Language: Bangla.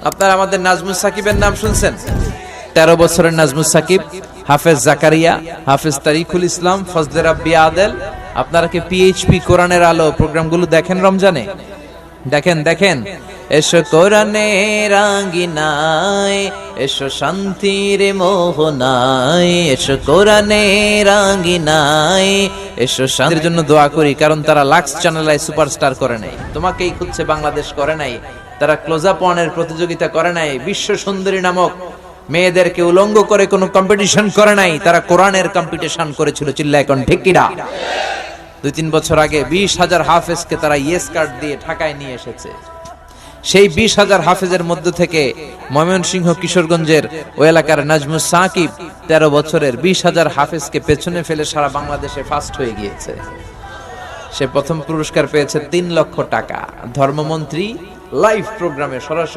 আপনারা আমাদের নাজমুস সাকিবের নাম শুনছেন? 13 বছরের নাজমুস সাকিব, হাফেজ জাকারিয়া, হাফেজ তারিকুল ইসলাম, ফজলে রাব্বি আদেল। আপনারা কি পিএইচপি কোরআনের আলো প্রোগ্রামগুলো দেখেন রমজানে? দেখেন। এসো কোরআনের আঙ্গিনায়, এসো শান্তির মোহনায়, এসো কোরআনের আঙ্গিনায়, এসো শান্তির জন্য দোয়া করি, কারণ তারা লাক্স চ্যানেলে সুপারস্টার করে নাই, তোমাকেই খুঁজছে বাংলাদেশ করে নাই, তারা ক্লোজ আপ ওয়ানের প্রতিযোগিতা করে নাই, বিশ্ব সুন্দরী নামক মেয়েদেরকে উলঙ্গ করে কোনো কম্পিটিশন করে নাই, তারা কোরআনের কম্পিটিশন করেছিল। চিল্লা এখন ঠিক কিনা? 2-3 বছর আগে 20,000 হাফেজকে তারা ইয়েস কার্ড দিয়ে ঢাকায় নিয়ে এসেছে। সেই 20,000 হাফেজের মধ্য থেকে ময়মনসিংহ কিশোরগঞ্জের ওই এলাকার নাজমুস সাকিব 13 বছরের 20,000 হাফেজকে পেছনে ফেলে সারা বাংলাদেশে ফার্স্ট হয়ে গিয়েছে। সে প্রথম পুরস্কার পেয়েছে 3 লক্ষ টাকা। ধর্মমন্ত্রী লাইভ প্রোগ্রামে সরাসরি